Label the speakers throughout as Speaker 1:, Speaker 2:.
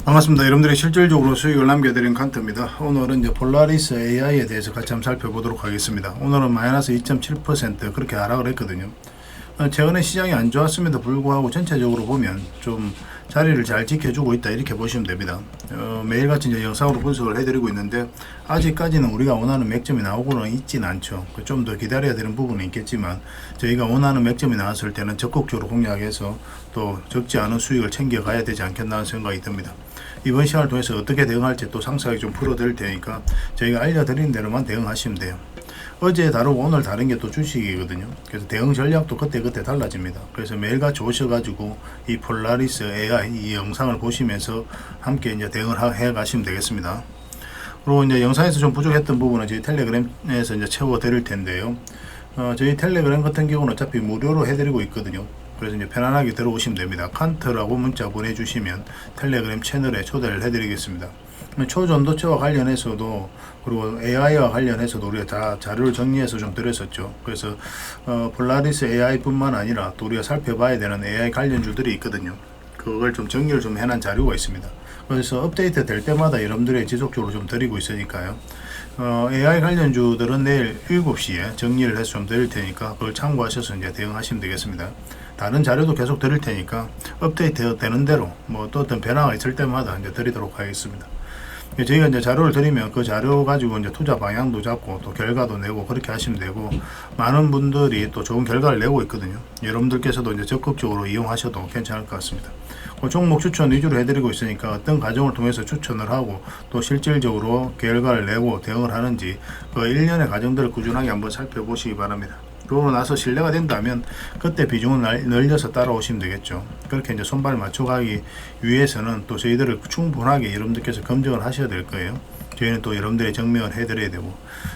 Speaker 1: 반갑습니다. 여러분들이 실질적으로 수익을 남겨드린 칸트입니다. 오늘은 이제 폴라리스 AI에 대해서 같이 한번 살펴보도록 하겠습니다. 오늘은 마이너스 2.7% 그렇게 하락을 했거든요. 최근에 시장이 안 좋았음에도 불구하고 전체적으로 보면 좀 자리를 잘 지켜주고 있다 이렇게 보시면 됩니다. 매일같이 이제 영상으로 분석을 해드리고 있는데 아직까지는 우리가 원하는 맥점이 나오고는 있지는 않죠. 좀 더 기다려야 되는 부분은 있겠지만 저희가 원하는 맥점이 나왔을 때는 적극적으로 공략해서 또 적지 않은 수익을 챙겨가야 되지 않겠나 하는 생각이 듭니다. 이번 시간을 통해서 어떻게 대응할지 또 상세하게 좀 풀어드릴 테니까 저희가 알려드리는 대로만 대응하시면 돼요. 어제 다루고 오늘 다른 게 또 주식이거든요. 그래서 대응 전략도 그때그때 달라집니다. 그래서 매일같이 오셔가지고 이 폴라리스 AI 이 영상을 보시면서 함께 이제 대응을 해 가시면 되겠습니다. 그리고 이제 영상에서 좀 부족했던 부분은 저희 텔레그램에서 이제 채워 드릴 텐데요. 저희 텔레그램 같은 경우는 어차피 무료로 해드리고 있거든요. 그래서 이제 편안하게 들어오시면 됩니다. 칸트라고 문자 보내주시면 텔레그램 채널에 초대를 해드리겠습니다. 초전도체와 관련해서도 그리고 AI와 관련해서도 우리가 다 자료를 정리해서 좀 드렸었죠. 그래서 폴라리스 AI뿐만 아니라 또 우리가 살펴봐야 되는 AI 관련주들이 있거든요. 그걸 좀 정리를 좀 해놓은 자료가 있습니다. 그래서 업데이트 될 때마다 여러분들이 지속적으로 좀 드리고 있으니까요. AI 관련주들은 내일 7시에 정리를 해서 좀 드릴 테니까 그걸 참고하셔서 이제 대응하시면 되겠습니다. 다른 자료도 계속 드릴 테니까 업데이트 되는 대로 뭐 또 어떤 변화가 있을 때마다 이제 드리도록 하겠습니다. 저희가 이제 자료를 드리면 그 자료 가지고 이제 투자 방향도 잡고 또 결과도 내고 그렇게 하시면 되고, 많은 분들이 또 좋은 결과를 내고 있거든요. 여러분들께서도 이제 적극적으로 이용하셔도 괜찮을 것 같습니다. 그 종목 추천 위주로 해드리고 있으니까 어떤 과정을 통해서 추천을 하고 또 실질적으로 결과를 내고 대응을 하는지 그 일련의 과정들을 꾸준하게 한번 살펴보시기 바랍니다. 그러고 나서 신뢰가 된다면 그때 비중을 늘려서 따라오시면 되겠죠. 그렇게 이제 손발 맞춰가기 위해서는 또 저희들을 충분하게 여러분들께서 검증을 하셔야 될 거예요. 저희는 또 여러분들의 증명을 해드려야 되고,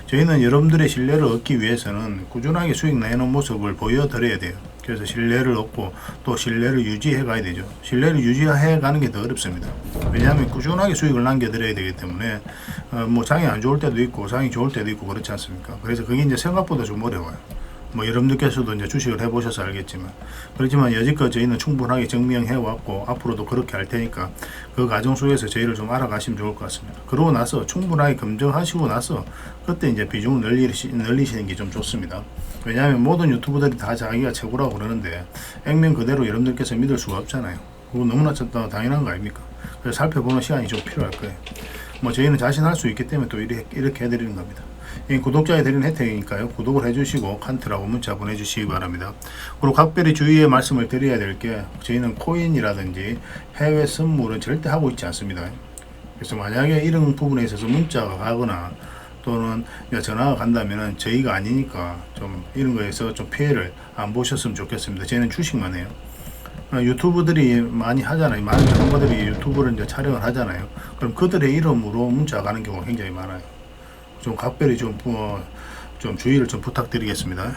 Speaker 1: 저희는 여러분들의 신뢰를 얻기 위해서는 꾸준하게 수익 내는 모습을 보여드려야 돼요. 그래서 신뢰를 얻고 또 신뢰를 유지해 가야 되죠. 신뢰를 유지해 가는 게 더 어렵습니다. 왜냐하면 꾸준하게 수익을 남겨드려야 되기 때문에 뭐 장이 안 좋을 때도 있고 장이 좋을 때도 있고 그렇지 않습니까? 그래서 그게 이제 생각보다 좀 어려워요. 뭐 여러분들께서도 이제 주식을 해보셔서 알겠지만, 그렇지만 여지껏 저희는 충분하게 증명해왔고 앞으로도 그렇게 할 테니까 그 과정 속에서 저희를 좀 알아가시면 좋을 것 같습니다. 그러고 나서 충분하게 검증하시고 나서 그때 이제 비중을 늘리시는 게 좀 좋습니다. 왜냐하면 모든 유튜브들이 다 자기가 최고라고 그러는데 액면 그대로 여러분들께서 믿을 수가 없잖아요. 그거 너무나 당연한 거 아닙니까? 그래서 살펴보는 시간이 좀 필요할 거예요. 뭐 저희는 자신할 수 있기 때문에 또 이렇게 해드리는 겁니다. 이 구독자에 드리는 혜택이니까요. 구독을 해주시고 칸트라고 문자 보내주시기 바랍니다. 그리고 각별히 주의의 말씀을 드려야 될 게, 저희는 코인이라든지 해외 선물은 절대 하고 있지 않습니다. 그래서 만약에 이런 부분에 있어서 문자가 가거나 또는 전화가 간다면 저희가 아니니까 좀 이런 거에서 좀 피해를 안 보셨으면 좋겠습니다. 저희는 주식만 해요. 유튜브들이 많이 하잖아요. 많은 전문가들이 유튜브를 이제 촬영을 하잖아요. 그럼 그들의 이름으로 문자가 가는 경우가 굉장히 많아요. 좀 각별히 좀 주의를 좀 부탁드리겠습니다.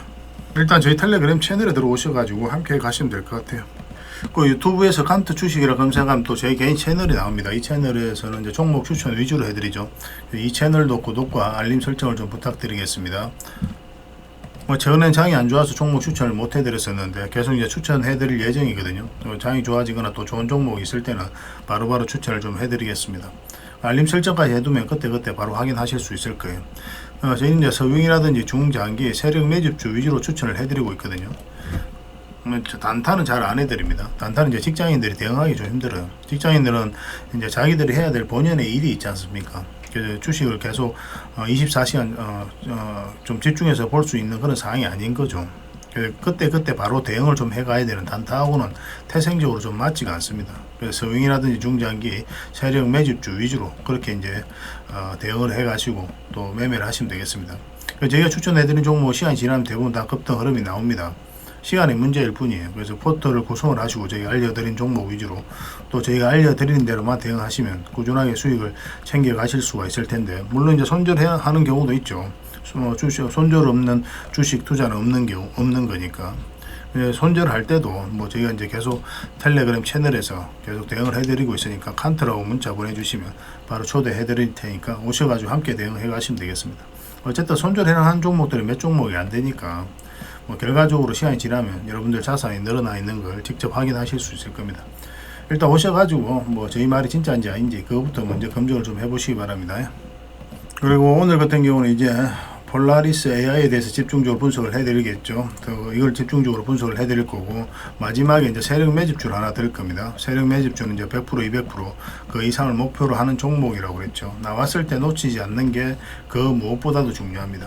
Speaker 1: 일단 저희 텔레그램 채널에 들어오셔가지고 함께 가시면 될 것 같아요. 그 유튜브에서 칸트 주식이라 검색하면 또 제 개인 채널이 나옵니다. 이 채널에서는 이제 종목 추천 위주로 해드리죠. 이 채널도 구독과 알림 설정을 좀 부탁드리겠습니다. 뭐 최근엔 장이 안 좋아서 종목 추천을 못 해드렸었는데 계속 이제 추천해드릴 예정이거든요. 장이 좋아지거나 또 좋은 종목이 있을 때는 바로바로 추천을 좀 해드리겠습니다. 알림 설정까지 해두면 그때 바로 확인하실 수 있을 거예요. 저희는 이제 서윙이라든지 중장기 세력 매집주 위주로 추천을 해드리고 있거든요. 단타는 잘 안 해드립니다. 단타는 이제 직장인들이 대응하기 좀 힘들어요. 직장인들은 이제 자기들이 해야 될 본연의 일이 있지 않습니까? 주식을 계속 24시간 좀 집중해서 볼 수 있는 그런 상황이 아닌 거죠. 그때 바로 대응을 좀 해가야 되는 단타하고는 태생적으로 좀 맞지가 않습니다. 그래서 서윙이라든지 중장기 세력 매집주 위주로 그렇게 이제 대응을 해가시고 또 매매를 하시면 되겠습니다. 저희가 추천해드린 종목 시간이 지나면 대부분 다 급등 흐름이 나옵니다. 시간의 문제일 뿐이에요. 그래서 포트를 구성을 하시고 저희가 알려드린 종목 위주로 또 저희가 알려드리는 대로만 대응하시면 꾸준하게 수익을 챙겨 가실 수가 있을 텐데, 물론 이제 손절하는 경우도 있죠. 손절 없는 주식 투자는 없는 거니까. 손절할 때도 뭐 저희가 이제 계속 텔레그램 채널에서 계속 대응을 해드리고 있으니까 칸트라고 문자 보내주시면 바로 초대해 드릴 테니까 오셔가지고 함께 대응해 가시면 되겠습니다. 어쨌든 손절해놓은 종목들이 몇 종목이 안 되니까 뭐 결과적으로 시간이 지나면 여러분들 자산이 늘어나 있는 걸 직접 확인하실 수 있을 겁니다. 일단 오셔가지고 뭐 저희 말이 진짜인지 아닌지 그거부터 먼저 검증을 좀 해보시기 바랍니다. 그리고 오늘 같은 경우는 이제 폴라리스 AI에 대해서 집중적으로 분석을 해드리겠죠. 또 이걸 집중적으로 분석을 해드릴 거고, 마지막에 이제 세력 매집주를 하나 드릴 겁니다. 세력 매집주는 이제 100%, 200%그 이상을 목표로 하는 종목이라고 그랬죠. 나왔을 때 놓치지 않는 게 그 무엇보다도 중요합니다.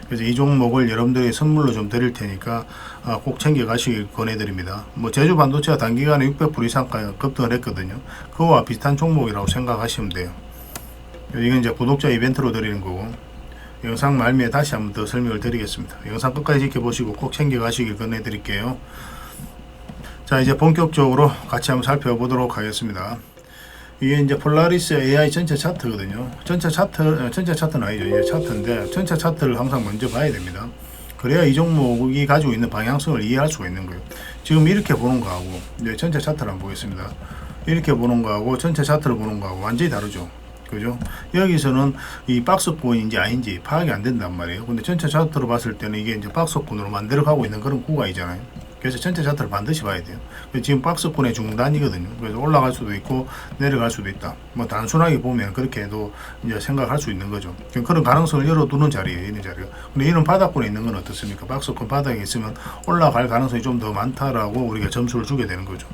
Speaker 1: 그래서 이 종목을 여러분들이 선물로 좀 드릴 테니까 꼭 챙겨 가시길 권해드립니다. 뭐 제주 반도체가 단기간에 600% 이상까지 급등을 했거든요. 그거와 비슷한 종목이라고 생각하시면 돼요. 이건 이제 구독자 이벤트로 드리는 거고, 영상 말미에 다시 한번 더 설명을 드리겠습니다. 영상 끝까지 지켜보시고 꼭 챙겨 가시길 권해드릴게요. 자, 이제 본격적으로 같이 한번 살펴보도록 하겠습니다. 이게 이제 폴라리스 AI 전체 차트거든요. 전체 차트는 아니죠. 이제 차트인데, 전체 차트를 항상 먼저 봐야 됩니다. 그래야 이 종목이 가지고 있는 방향성을 이해할 수가 있는 거예요. 지금 이렇게 보는 거하고, 이제 전체 차트를 한번 보겠습니다. 이렇게 보는 거하고, 전체 차트를 보는 거하고 완전히 다르죠. 그죠? 여기서는 이 박스권인지 아닌지 파악이 안 된단 말이에요. 근데 전체 차트로 봤을 때는 이게 이제 박스권으로 만들어가고 있는 그런 구간이잖아요. 그래서 전체 차트를 반드시 봐야 돼요. 지금 박스권의 중단이거든요. 그래서 올라갈 수도 있고 내려갈 수도 있다. 뭐 단순하게 보면 그렇게 해도 이제 생각할 수 있는 거죠. 그런 가능성을 열어두는 자리예요. 이런 자리가. 근데 이런 바닥권에 있는 건 어떻습니까? 박스권 바닥에 있으면 올라갈 가능성이 좀 더 많다라고 우리가 점수를 주게 되는 거죠.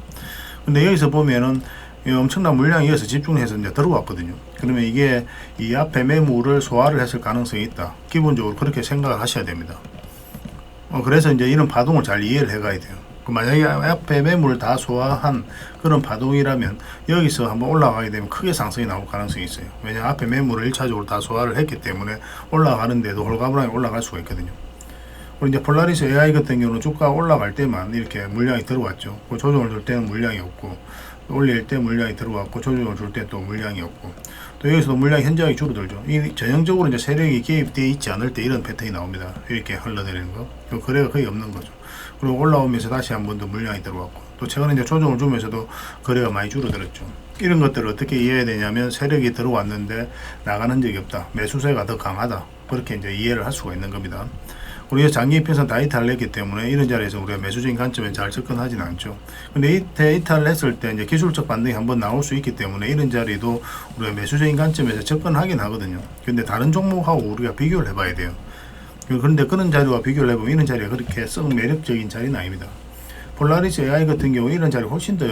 Speaker 1: 근데 여기서 보면은 엄청난 물량이 여기서 집중해서 이제 들어왔거든요. 그러면 이게 이 앞에 매물을 소화를 했을 가능성이 있다. 기본적으로 그렇게 생각을 하셔야 됩니다. 그래서 이제 이런 파동을 잘 이해를 해가야 돼요. 만약에 앞에 매물을 다 소화한 그런 파동이라면 여기서 한번 올라가게 되면 크게 상승이 나올 가능성이 있어요. 왜냐하면 앞에 매물을 1차적으로 다 소화를 했기 때문에 올라가는데도 홀가분하게 올라갈 수가 있거든요. 그리고 이제 폴라리스 AI 같은 경우는 주가가 올라갈 때만 이렇게 물량이 들어왔죠. 조정을 줄 때는 물량이 없고, 올릴 때 물량이 들어왔고, 조정을 줄 때 또 물량이 없고, 또 여기서도 물량이 현저하게 줄어들죠. 이 전형적으로 이제 세력이 개입되어 있지 않을 때 이런 패턴이 나옵니다. 이렇게 흘러내리는 거. 거래가 거의 없는 거죠. 그리고 올라오면서 다시 한 번 더 물량이 들어왔고, 또 최근에 이제 조정을 주면서도 거래가 많이 줄어들었죠. 이런 것들을 어떻게 이해해야 되냐면, 세력이 들어왔는데 나가는 적이 없다. 매수세가 더 강하다. 그렇게 이제 이해를 할 수가 있는 겁니다. 우리가 장기 입해서 다 이탈을 했기 때문에 이런 자리에서 우리가 매수적인 관점에 잘 접근하지는 않죠. 근데 이때 이탈을 했을 때 이제 기술적 반등이 한번 나올 수 있기 때문에 이런 자리도 우리가 매수적인 관점에서 접근하긴 하거든요. 근데 다른 종목하고 우리가 비교를 해봐야 돼요. 그런데 그런 자리와 비교를 해보면 이런 자리가 그렇게 썩 매력적인 자리는 아닙니다. 폴라리스 AI 같은 경우 이런 자리 훨씬 더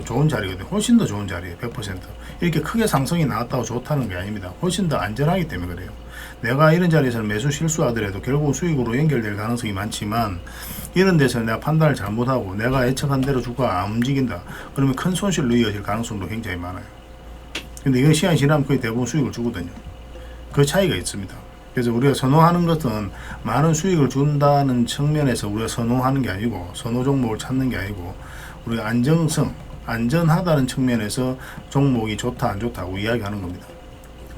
Speaker 1: 좋은 자리거든요. 훨씬 더 좋은 자리예요. 100%. 이렇게 크게 상승이 나왔다고 좋다는 게 아닙니다. 훨씬 더 안전하기 때문에 그래요. 내가 이런 자리에서는 매수 실수하더라도 결국 수익으로 연결될 가능성이 많지만, 이런 데서 내가 판단을 잘못하고 내가 예측한 대로 주가가 안 움직인다. 그러면 큰 손실로 이어질 가능성도 굉장히 많아요. 근데 이건 시간이 지나면 거의 대부분 수익을 주거든요. 그 차이가 있습니다. 그래서 우리가 선호하는 것은 많은 수익을 준다는 측면에서 우리가 선호하는 게 아니고, 선호 종목을 찾는 게 아니고, 우리가 안정성, 안전하다는 측면에서 종목이 좋다 안 좋다고 이야기하는 겁니다.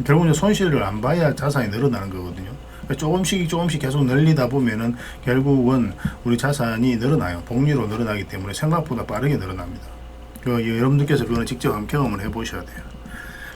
Speaker 1: 결국은 손실을 안 봐야 자산이 늘어나는 거거든요. 조금씩 계속 늘리다 보면은 결국은 우리 자산이 늘어나요. 복리로 늘어나기 때문에 생각보다 빠르게 늘어납니다. 여러분들께서 그거는 직접 한번 경험을 해보셔야 돼요.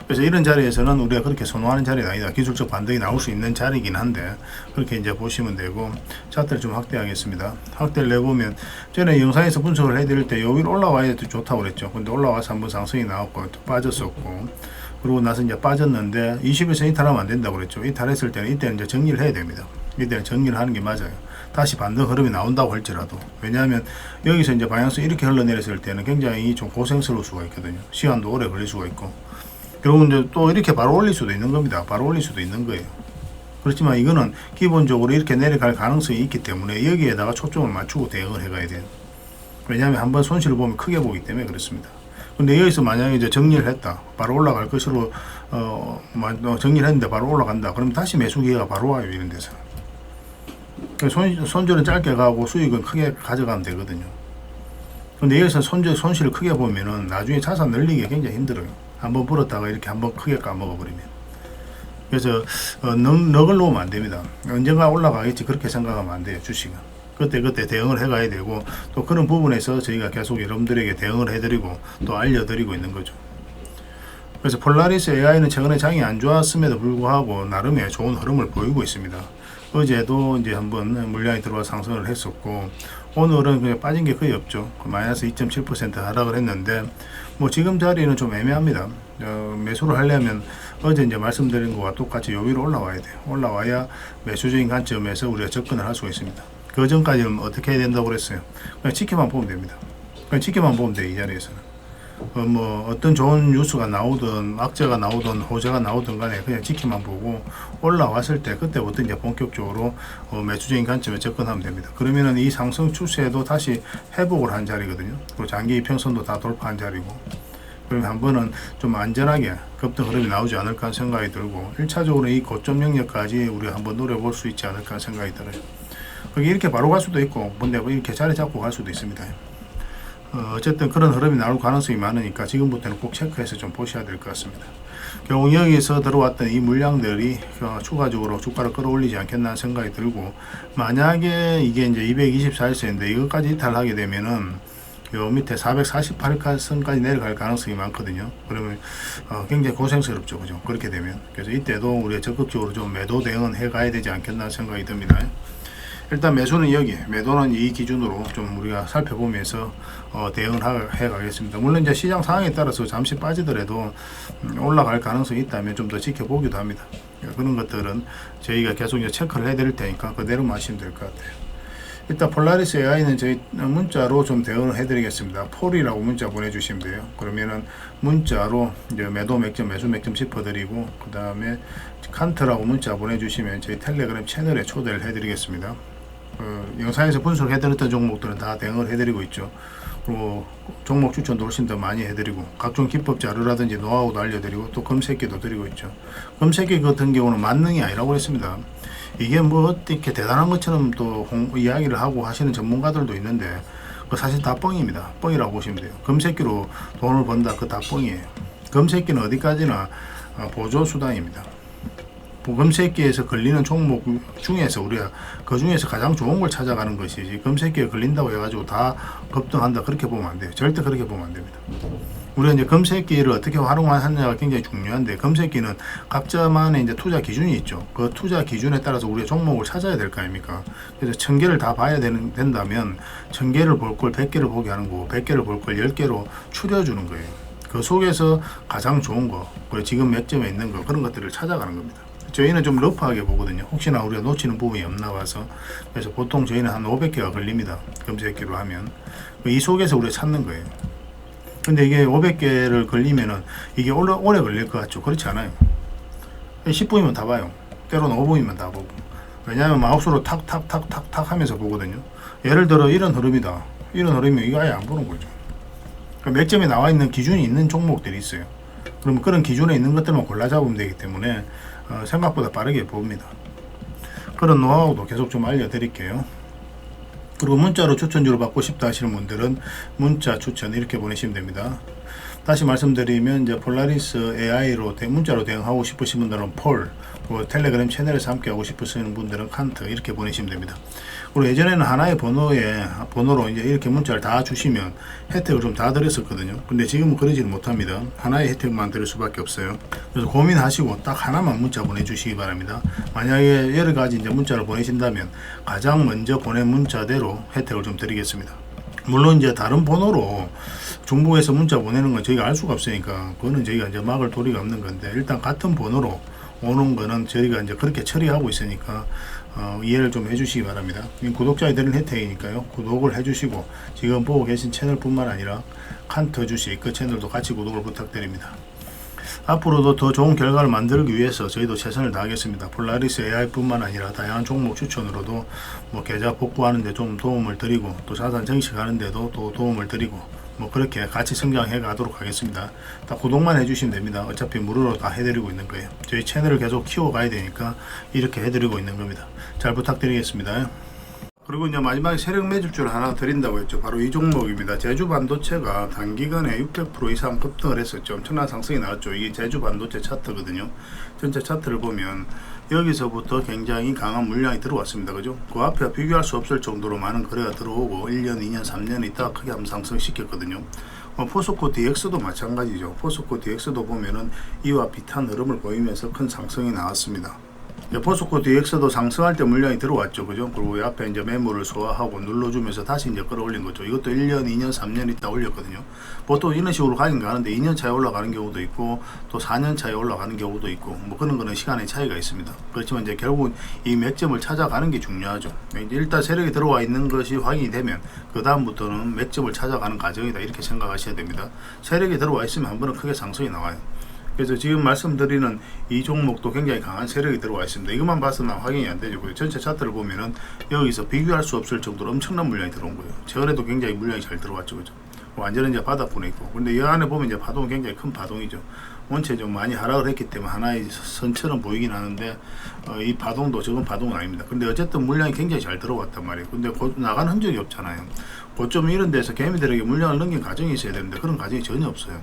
Speaker 1: 그래서 이런 자리에서는 우리가 그렇게 선호하는 자리는 아니다. 기술적 반등이 나올 수 있는 자리이긴 한데, 그렇게 이제 보시면 되고, 차트를 좀 확대하겠습니다. 확대를 내보면, 전에 영상에서 분석을 해드릴 때 여기로 올라와야 좋다고 그랬죠. 근데 올라와서 한번 상승이 나왔고 또 빠졌었고, 그러고 나서 이제 빠졌는데 20에서 이탈하면 안 된다고 그랬죠. 이탈했을 때는 이때는 이제 정리를 해야 됩니다. 이때는 정리를 하는 게 맞아요. 다시 반등 흐름이 나온다고 할지라도. 왜냐하면 여기서 이제 방향성 이렇게 흘러내렸을 때는 굉장히 좀 고생스러울 수가 있거든요. 시간도 오래 걸릴 수가 있고. 그리고 이제 또 이렇게 바로 올릴 수도 있는 겁니다. 바로 올릴 수도 있는 거예요. 그렇지만 이거는 기본적으로 이렇게 내려갈 가능성이 있기 때문에 여기에다가 초점을 맞추고 대응을 해가야 돼요. 왜냐하면 한번 손실을 보면 크게 보기 때문에 그렇습니다. 근데 여기서 만약에 이제 정리를 했다. 바로 올라갈 것으로, 정리를 했는데 바로 올라간다. 그럼 다시 매수 기회가 바로 와요. 이런 데서. 손절은 짧게 가고 수익은 크게 가져가면 되거든요. 근데 여기서 손실을 크게 보면은 나중에 자산 늘리기가 굉장히 힘들어요. 한번 불었다가 이렇게 한번 크게 까먹어버리면. 그래서, 넉을 놓으면 안 됩니다. 언젠가 올라가겠지. 그렇게 생각하면 안 돼요. 주식은. 그때 대응을 해가야 되고, 또 그런 부분에서 저희가 계속 여러분들에게 대응을 해드리고 또 알려드리고 있는 거죠. 그래서 폴라리스 AI는 최근에 장이 안 좋았음에도 불구하고 나름의 좋은 흐름을 보이고 있습니다. 어제도 이제 한번 물량이 들어와 상승을 했었고, 오늘은 그냥 빠진 게 거의 없죠. 마이너스 2.7% 하락을 했는데, 뭐 지금 자리는 좀 애매합니다. 매수를 하려면 어제 이제 말씀드린 것과 똑같이 요 위로 올라와야 돼요. 올라와야 매수적인 관점에서 우리가 접근을 할 수가 있습니다. 그 전까지는 어떻게 해야 된다고 그랬어요? 그냥 지켜만 보면 됩니다. 그냥 지켜만 보면 돼요, 이 자리에서는. 뭐 어떤 좋은 뉴스가 나오든 악재가 나오든 호재가 나오든 간에 그냥 지켜만 보고 올라왔을 때 그때부터 이제 본격적으로 매수적인 관점에 접근하면 됩니다. 그러면은 이 상승 추세도 다시 회복을 한 자리거든요. 그리고 장기 이평선도 다 돌파한 자리고, 그러면 한 번은 좀 안전하게 급등 흐름이 나오지 않을까 하는 생각이 들고, 1차적으로 이 고점 영역까지 우리가 한번 노려볼 수 있지 않을까 하는 생각이 들어요. 그게 이렇게 바로 갈 수도 있고, 근데 이렇게 자리 잡고 갈 수도 있습니다. 어쨌든 그런 흐름이 나올 가능성이 많으니까 지금부터는 꼭 체크해서 좀 보셔야 될 것 같습니다. 결국 여기서 들어왔던 이 물량들이 추가적으로 주가를 끌어올리지 않겠나 생각이 들고, 만약에 이게 이제 224일선인데 이것까지 이탈하게 되면은 요 밑에 448선까지 내려갈 가능성이 많거든요. 그러면 굉장히 고생스럽죠, 그죠? 그렇게 되면. 그래서 이때도 우리가 적극적으로 좀 매도 대응은 해 가야 되지 않겠나 생각이 듭니다. 일단 매수는 여기, 매도는 이 기준으로 좀 우리가 살펴보면서 대응을 해 가겠습니다. 물론 이제 시장 상황에 따라서 잠시 빠지더라도 올라갈 가능성이 있다면 좀 더 지켜보기도 합니다. 그런 것들은 저희가 계속 이제 체크를 해 드릴 테니까 그대로 마시면 될 것 같아요. 일단 폴라리스 AI는 저희 문자로 좀 대응을 해 드리겠습니다. 폴이라고 문자 보내주시면 돼요. 그러면은 문자로 이제 매도 맥점, 매수 맥점 짚어드리고, 그 다음에 칸트라고 문자 보내주시면 저희 텔레그램 채널에 초대를 해 드리겠습니다. 영상에서 분석해드렸던 종목들은 다 대응을 해드리고 있죠. 그리고 종목 추천도 훨씬 더 많이 해드리고, 각종 기법 자료라든지 노하우도 알려드리고, 또 검색기도 드리고 있죠. 검색기 같은 경우는 만능이 아니라고 했습니다. 이게 뭐 어떻게 대단한 것처럼 또 이야기를 하고 하시는 전문가들도 있는데, 그 사실 다 뻥입니다. 뻥이라고 보시면 돼요. 검색기로 돈을 번다, 그 다 뻥이에요. 검색기는 어디까지나 보조 수단입니다. 검색기에서 걸리는 종목 중에서 우리가 그 중에서 가장 좋은 걸 찾아가는 것이지, 검색기에 걸린다고 해가지고 다 급등한다, 그렇게 보면 안 돼요. 절대 그렇게 보면 안 됩니다. 우리가 이제 검색기를 어떻게 활용하느냐가 굉장히 중요한데, 검색기는 각자만의 이제 투자 기준이 있죠. 그 투자 기준에 따라서 우리가 종목을 찾아야 될 거 아닙니까? 그래서 1000개를 다 봐야 된다면 1000개를 볼 걸 100개를 보게 하는 거고, 100개를 볼 걸 10개로 추려주는 거예요. 그 속에서 가장 좋은 거, 지금 맥점에 있는 거, 그런 것들을 찾아가는 겁니다. 저희는 좀 러프하게 보거든요. 혹시나 우리가 놓치는 부분이 없나 봐서. 그래서 보통 저희는 한 500개가 걸립니다. 검색기로 하면. 이 속에서 우리가 찾는 거예요. 근데 이게 500개를 걸리면은 이게 오래 걸릴 것 같죠? 그렇지 않아요. 10분이면 다 봐요. 때로는 5분이면 다 보고. 왜냐하면 마우스로 탁탁탁탁탁 하면서 보거든요. 예를 들어 이런 흐름이다. 이런 흐름이면 이거 아예 안 보는 거죠. 그러니까 맥점에 나와 있는 기준이 있는 종목들이 있어요. 그러면 그런 기준에 있는 것들만 골라 잡으면 되기 때문에 생각보다 빠르게 봅니다. 그런 노하우도 계속 좀 알려드릴게요. 그리고 문자로 추천주를 받고 싶다 하시는 분들은 문자 추천 이렇게 보내시면 됩니다. 다시 말씀드리면 이제 폴라리스 AI로 문자로 대응하고 싶으신 분들은 폴, 그리고 텔레그램 채널에서 함께 하고 싶으신 분들은 칸트 이렇게 보내시면 됩니다. 그리고 예전에는 하나의 번호로 이제 이렇게 문자를 다 주시면 혜택을 좀 다 드렸었거든요. 근데 지금은 그러지는 못합니다. 하나의 혜택만 드릴 수밖에 없어요. 그래서 고민하시고 딱 하나만 문자 보내주시기 바랍니다. 만약에 여러 가지 이제 문자를 보내신다면 가장 먼저 보낸 문자대로 혜택을 좀 드리겠습니다. 물론 이제 다른 번호로 중국에서 문자 보내는 건 저희가 알 수가 없으니까 그거는 저희가 이제 막을 도리가 없는 건데, 일단 같은 번호로 오는 거는 저희가 이제 그렇게 처리하고 있으니까 이해를 좀 해주시기 바랍니다. 구독자에 드리는 혜택이니까요. 구독을 해주시고, 지금 보고 계신 채널뿐만 아니라 칸트 주식 그 채널도 같이 구독을 부탁드립니다. 앞으로도 더 좋은 결과를 만들기 위해서 저희도 최선을 다하겠습니다. 폴라리스 AI뿐만 아니라 다양한 종목 추천으로도 뭐 계좌 복구하는 데 좀 도움을 드리고, 또 자산 증식하는 데도 또 도움을 드리고, 뭐 그렇게 같이 성장해 가도록 하겠습니다. 다 구독만 해주시면 됩니다. 어차피 무료로 다 해드리고 있는 거예요. 저희 채널을 계속 키워가야 되니까 이렇게 해드리고 있는 겁니다. 잘 부탁드리겠습니다. 그리고 이제 마지막에 세력 매집주를 하나 드린다고 했죠. 바로 이 종목입니다. 제주 반도체가 단기간에 600% 이상 급등을 했었죠. 엄청난 상승이 나왔죠. 이게 제주 반도체 차트거든요. 전체 차트를 보면 여기서부터 굉장히 강한 물량이 들어왔습니다. 그죠? 그 앞에 비교할 수 없을 정도로 많은 거래가 들어오고 1년, 2년, 3년 있다가 크게 한번 상승시켰거든요. 포스코 DX도 마찬가지죠. 포스코 DX도 보면은 이와 비슷한 흐름을 보이면서 큰 상승이 나왔습니다. 포스코 DX도 상승할 때 물량이 들어왔죠. 그죠? 그리고 앞에 이제 매물을 소화하고 눌러주면서 다시 이제 끌어올린 거죠. 이것도 1년, 2년, 3년 있다 올렸거든요. 보통 이런 식으로 가긴 가는데 2년 차에 올라가는 경우도 있고 또 4년 차에 올라가는 경우도 있고 뭐 그런 거는 시간의 차이가 있습니다. 그렇지만 이제 결국은 이 맥점을 찾아가는 게 중요하죠. 이제 일단 세력이 들어와 있는 것이 확인이 되면 그 다음부터는 맥점을 찾아가는 과정이다 이렇게 생각하셔야 됩니다. 세력이 들어와 있으면 한 번은 크게 상승이 나와요. 그래서 지금 말씀드리는 이 종목도 굉장히 강한 세력이 들어와 있습니다. 이것만 봐서는 확인이 안 되죠. 전체 차트를 보면은 여기서 비교할 수 없을 정도로 엄청난 물량이 들어온 거예요. 최근에도 굉장히 물량이 잘 들어왔죠. 그죠? 완전히 이제 바닥권에 있고. 근데 이 안에 보면 이제 파동은 굉장히 큰 파동이죠. 원체 좀 많이 하락을 했기 때문에 하나의 선처럼 보이긴 하는데 이 파동도 적은 파동은 아닙니다. 근데 어쨌든 물량이 굉장히 잘 들어왔단 말이에요. 근데 나간 흔적이 없잖아요. 고점 이런 데서 개미들에게 물량을 넘긴 과정이 있어야 되는데 그런 과정이 전혀 없어요.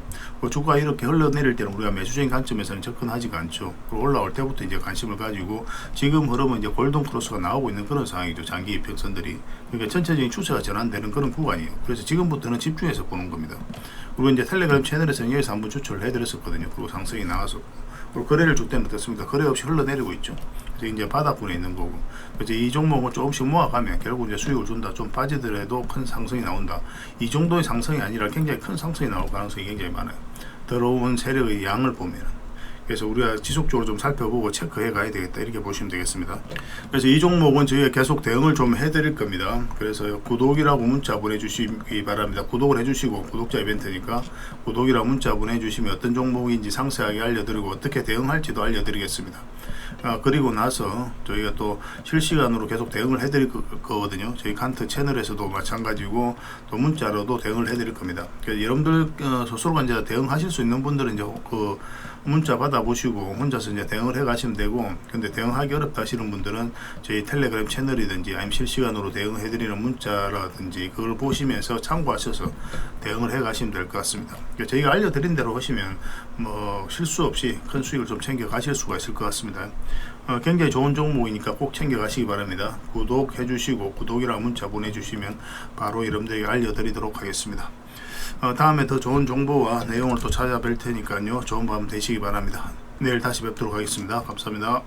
Speaker 1: 주가 이렇게 흘러내릴 때는 우리가 매수적인 관점에서는 접근하지가 않죠. 그리고 올라올 때부터 이제 관심을 가지고 지금 흐름은 이제 골든 크로스가 나오고 있는 그런 상황이죠. 장기 이평선들이. 그러니까 전체적인 추세가 전환되는 그런 구간이에요. 그래서 지금부터는 집중해서 보는 겁니다. 그리고 이제 텔레그램 채널에서는 여기서 한번 추천을 해드렸었거든요. 그리고 상승이 나와서. 그리고 거래를 줄 때는 어떻습니까? 거래 없이 흘러내리고 있죠. 그래서 이제 바닥권에 있는 거고. 그래서 이 종목을 조금씩 모아가면 결국 이제 수익을 준다. 좀 빠지더라도 큰 상승이 나온다. 이 정도의 상승이 아니라 굉장히 큰 상승이 나올 가능성이 굉장히 많아요. 들어온 세력의 양을 보면. 그래서 우리가 지속적으로 좀 살펴보고 체크해 가야 되겠다 이렇게 보시면 되겠습니다. 그래서 이 종목은 저희가 계속 대응을 좀 해드릴 겁니다. 그래서 구독이라고 문자 보내주시기 바랍니다. 구독을 해주시고 구독자 이벤트니까 구독이라고 문자 보내주시면 어떤 종목인지 상세하게 알려드리고 어떻게 대응할지도 알려드리겠습니다. 그리고 나서 저희가 또 실시간으로 계속 대응을 해드릴 거거든요. 저희 칸트 채널에서도 마찬가지고 또 문자로도 대응을 해드릴 겁니다. 그래서 여러분들 스스로가 이제 대응하실 수 있는 분들은 이제 그 문자 받아보시고 혼자서 이제 대응을 해 가시면 되고, 근데 대응하기 어렵다 하시는 분들은 저희 텔레그램 채널이든지 아니면 실시간으로 대응해 드리는 문자라든지 그걸 보시면서 참고하셔서 대응을 해 가시면 될 것 같습니다. 그러니까 저희가 알려드린 대로 하시면 뭐 실수 없이 큰 수익을 좀 챙겨 가실 수가 있을 것 같습니다. 굉장히 좋은 종목이니까 꼭 챙겨 가시기 바랍니다. 구독해 주시고 구독이라고 문자 보내주시면 바로 여러분들에게 알려드리도록 하겠습니다. 다음에 더 좋은 정보와 내용을 또 찾아뵐 테니까요. 좋은 밤 되시기 바랍니다. 내일 다시 뵙도록 하겠습니다. 감사합니다.